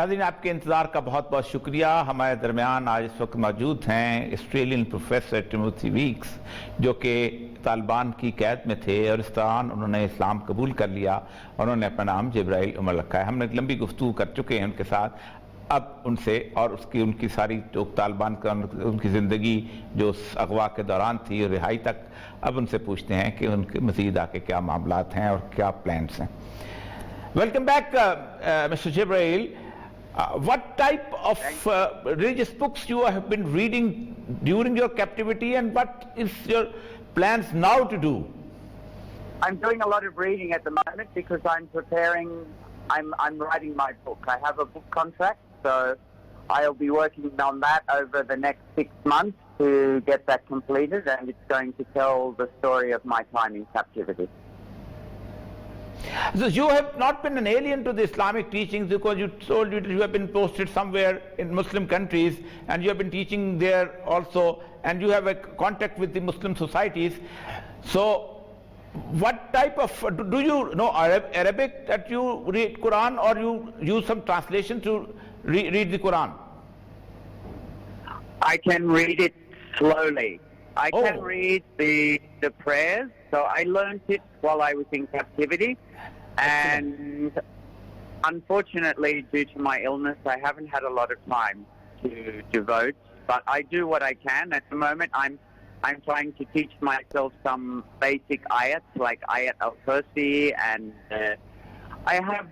नाज़रीन, आपके इंतज़ार का बहुत बहुत शुक्रिया। हमारे दरमियान आज इस वक्त मौजूद हैं ऑस्ट्रेलियन प्रोफेसर टिमोथी वीक्स, जो कि तालिबान की कैद में थे और इस दौरान उन्होंने इस्लाम कबूल कर लिया और उन्होंने अपना नाम जिब्राइल उमर रखा है। हमने एक लंबी गुफ्तगू कर चुके हैं उनके साथ। अब उनसे और उनकी सारी जो तालिबान का उनकी ज़िंदगी जो अगवा के दौरान थी और रिहाई तक, अब उनसे पूछते हैं कि उनके मज़ीद आके क्या मामलात हैं और क्या प्लान्स हैं। Welcome back mister Jibrail. What type of religious books you have been reading during your captivity, and what is your plans now to do? I'm doing a lot of reading at the moment because I'm preparing. I'm writing my book. I have a book contract, so I'll be working on that over the next 6 months to get that completed, and it's going to tell the story of my time in captivity. So you have not been an alien to the Islamic teachings, because you told you that you have been posted somewhere in Muslim countries and you have been teaching there also, and you have a contact with the Muslim societies. So what type of, do you know Arabic that you read Quran, or you use some translation to read the Quran? I can read it slowly. I can read the prayers. So I learned it while I was in captivity. And unfortunately, due to my illness, I haven't had a lot of time to devote. But I do what I can. At the moment, I'm trying to teach myself some basic ayats, like ayat al-Kursi, and I have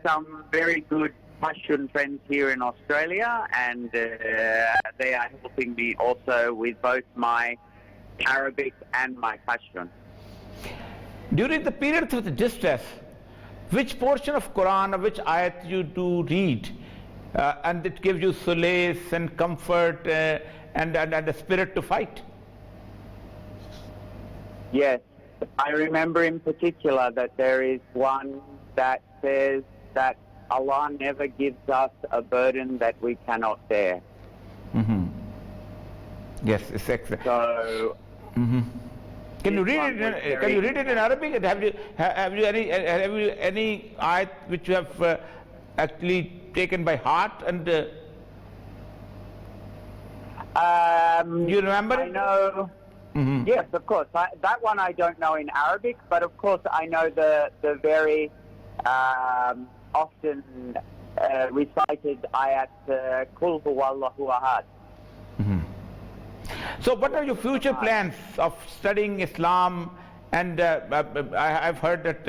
some very good Pashtun friends here in Australia, and they are helping me also with both my Arabic and my Pashtun. During the periods of the distress, which portion of Quran or which ayat you do read, and it gives you solace and comfort and a spirit to fight? Yes, I remember in particular that there is one that says that Allah never gives us a burden that we cannot bear. Mm-hmm. Yes, it's excellent. So. Mm-hmm. Can you read it in Arabic? Have you any ayat which you have actually taken by heart, and do you remember it? I know. Mm-hmm. Yes, of course. That one I don't know in Arabic, but of course I know the very often recited ayat Qul huwallahu ahad. So what are your future plans of studying Islam? And I've heard that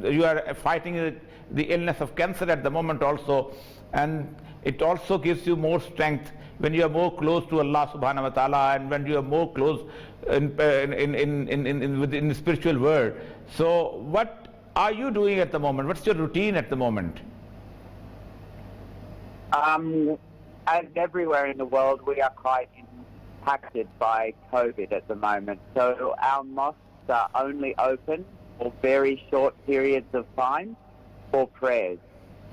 you are fighting the illness of cancer at the moment also, and it also gives you more strength when you are more close to Allah subhanahu wa ta'ala, and when you are more close in the spiritual world. So what are you doing at the moment? What's your routine at the moment? As everywhere in the world, we are quite impacted by COVID at the moment. So our mosques are only open for very short periods of time for prayers.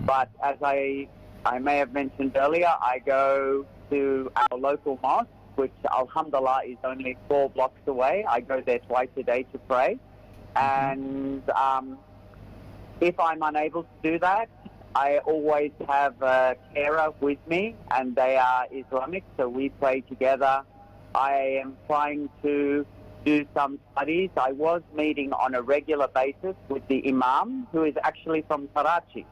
But as I may have mentioned earlier, I go to our local mosque, which alhamdulillah is only 4 blocks away. I go there twice a day to pray. And if I'm unable to do that, I always have a carer with me, and they are Islamic, so we pray together. I am trying to do some studies. I was meeting on a regular basis with the Imam, who is actually from Karachi.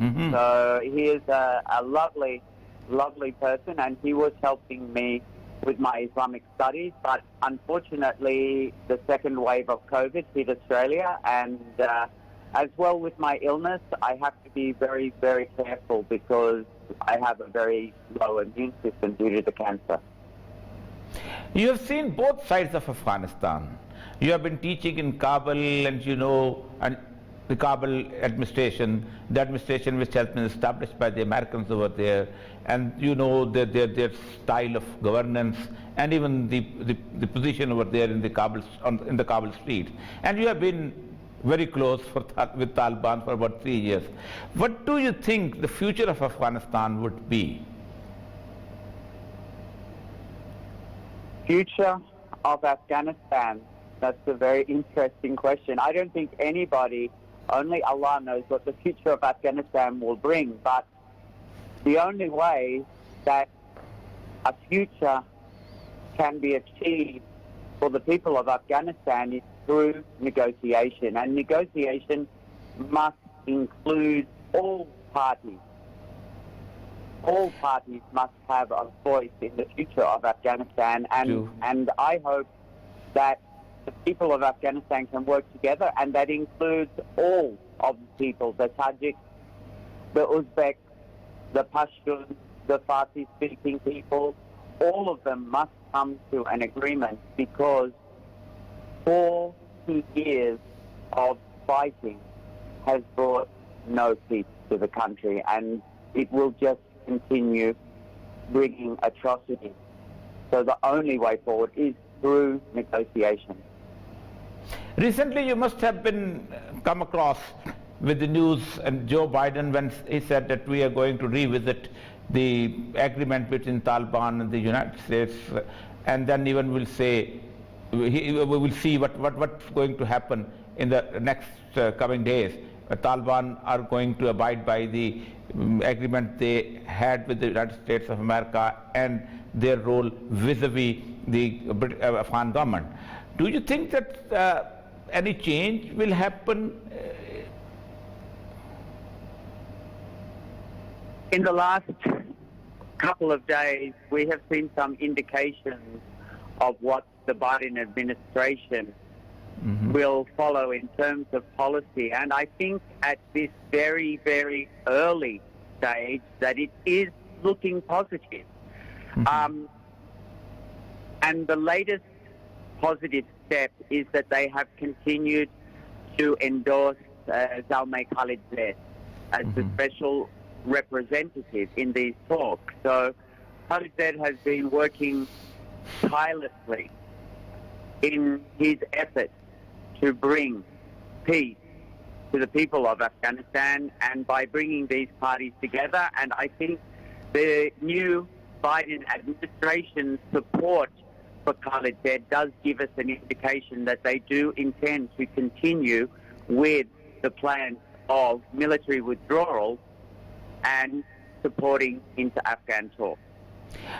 Mm-hmm. So he is a lovely, lovely person, and he was helping me with my Islamic studies. But unfortunately, the second wave of COVID hit Australia, and as well with my illness, I have to be very, very careful because I have a very low immune system due to the cancer. You have seen both sides of Afghanistan. You have been teaching in Kabul, and you know, and the Kabul administration, the administration which has been established by the Americans over there, and you know their style of governance, and even the position over there in the Kabul street. And you have been very close with Taliban for about 3 years. What do you think the future of Afghanistan would be? Future of Afghanistan, that's a very interesting question. I don't think anybody, only Allah knows what the future of Afghanistan will bring, but the only way that a future can be achieved for the people of Afghanistan is through negotiation, and negotiation must include all parties. All parties must have a voice in the future of Afghanistan, and I hope that the people of Afghanistan can work together, and that includes all of the people, the Tajiks, the Uzbeks, the Pashtuns, the Farsi-speaking people. All of them must come to an agreement, because 40 years of fighting has brought no peace to the country, and it will just continue bringing atrocities. So the only way forward is through negotiation. Recently, you must have been come across with the news and Joe Biden when he said that we are going to revisit the agreement between Taliban and the United States, and then even will say we will see what's going to happen in the next coming days. Taliban are going to abide by the agreement they had with the United States of America and their role vis-a-vis the Afghan government. Do you think that any change will happen? In the last couple of days, we have seen some indications of what the Biden administration will follow in terms of policy. And I think at this very, very early stage that it is looking positive. And the latest positive step is that they have continued to endorse Zalmay Khalilzad as the special representative in these talks. So Khalilzad has been working tirelessly in his efforts to bring peace to the people of Afghanistan, and by bringing these parties together. And I think the new Biden administration support for Khalilzad does give us an indication that they do intend to continue with the plan of military withdrawal and supporting into Afghan talks.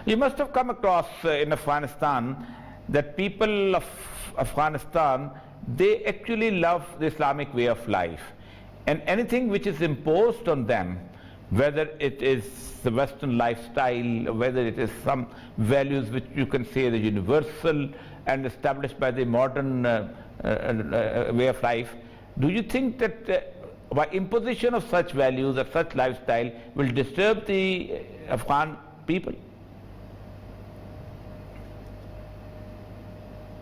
You must have come across in Afghanistan that people of Afghanistan, they actually love the Islamic way of life, and anything which is imposed on them, whether it is the Western lifestyle, whether it is some values which you can say the universal and established by the modern way of life, do you think that by imposition of such values or such lifestyle will disturb the Afghan people?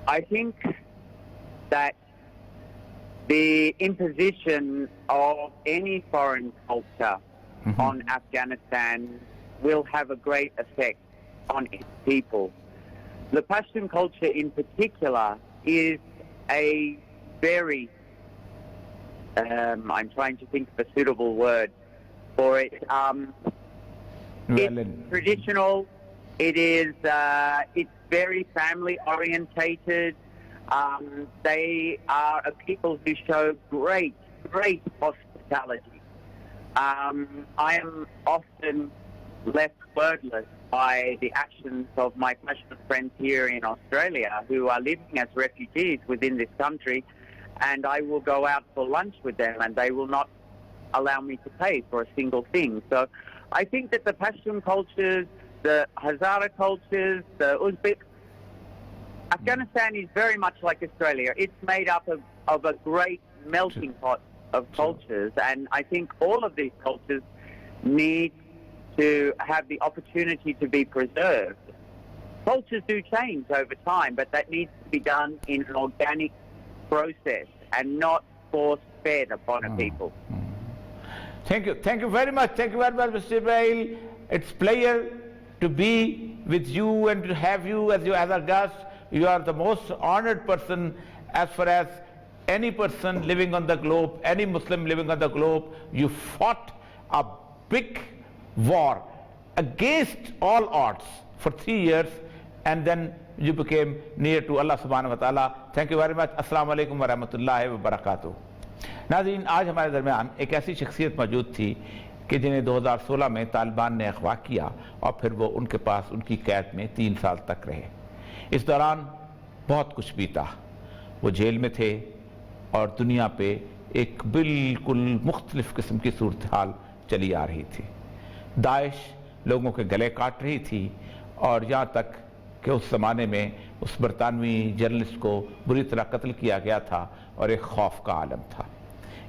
I think that the imposition of any foreign culture on Afghanistan will have a great effect on its people. The Pashtun culture in particular is a very, I'm trying to think of a suitable word for it. It's traditional. It is. It's very family orientated. They are a people who show great hospitality. I am often left wordless by the actions of my Pashtun friends here in Australia who are living as refugees within this country, and I will go out for lunch with them and they will not allow me to pay for a single thing. So I think that the Pashtun cultures, the Hazara cultures, the Uzbek, Afghanistan is very much like Australia. It's made up of a great melting pot of cultures, and I think all of these cultures need to have the opportunity to be preserved. Cultures do change over time, but that needs to be done in an organic process and not force-fed upon a people. Thank you. Thank you very much. Thank you very much, Mr. Ibrahim. It's a pleasure to be with you and to have you as our guest. You are the most honored person as far as any person living on the globe, any Muslim living on the globe. You fought a big war against all odds for 3 years, and then you became near to Allah subhanahu wa ta'ala. Thank you very much. Assalamu alaikum wa rahmatullahi wa barakatuh. नाज़रीन, आज हमारे दरमियान एक ऐसी शख्सियत मौजूद थी کہ جنہیں 2016 میں طالبان نے اغوا کیا اور پھر وہ ان کے پاس ان کی قید میں 3 سال تک رہے۔ اس دوران بہت کچھ بیتا، وہ جیل میں تھے اور دنیا پہ ایک بالکل مختلف قسم کی صورتحال چلی آ رہی تھی۔ داعش لوگوں کے گلے کاٹ رہی تھی، اور یہاں تک کہ اس زمانے میں اس برطانوی جرنلسٹ کو بری طرح قتل کیا گیا تھا اور ایک خوف کا عالم تھا۔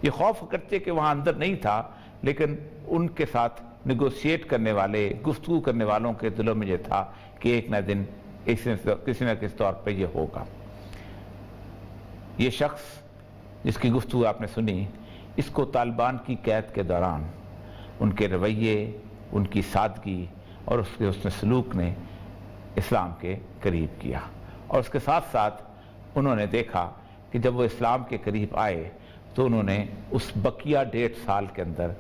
یہ خوف اگرچہ کہ وہاں اندر نہیں تھا، لیکن ان کے ساتھ نیگوشیٹ کرنے والے، گفتگو کرنے والوں کے دلوں میں یہ تھا کہ ایک نہ دن کسی نہ کسی طور پہ یہ ہوگا۔ یہ شخص جس کی گفتگو آپ نے سنی، اس کو طالبان کی قید کے دوران ان کے رویے، ان کی سادگی اور اس کے حسن سلوک نے اسلام کے قریب کیا، اور اس کے ساتھ ساتھ انہوں نے دیکھا کہ جب وہ اسلام کے قریب آئے تو انہوں نے اس بقیہ 1.5 سال کے اندر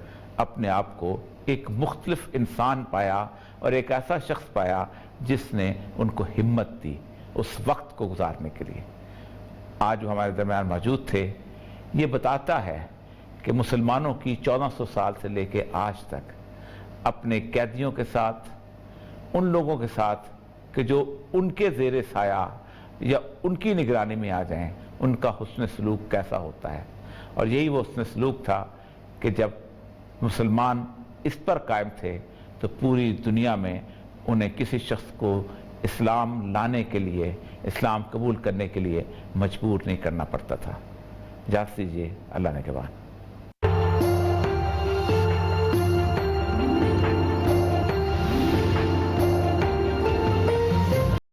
اپنے آپ کو ایک مختلف انسان پایا اور ایک ایسا شخص پایا جس نے ان کو ہمت دی اس وقت کو گزارنے کے لیے۔ آج وہ ہمارے درمیان موجود تھے۔ یہ بتاتا ہے کہ مسلمانوں کی 1400 سال سے لے کے آج تک اپنے قیدیوں کے ساتھ، ان لوگوں کے ساتھ کہ جو ان کے زیر سایہ یا ان کی نگرانی میں آ جائیں، ان کا حسن سلوک کیسا ہوتا ہے۔ اور یہی وہ حسن سلوک تھا کہ جب مسلمان اس پر قائم تھے تو پوری دنیا میں انہیں کسی شخص کو اسلام لانے کے لیے، اسلام قبول کرنے کے لیے مجبور نہیں کرنا پڑتا تھا۔ اجازت دیجیے، اللہ نگہبان۔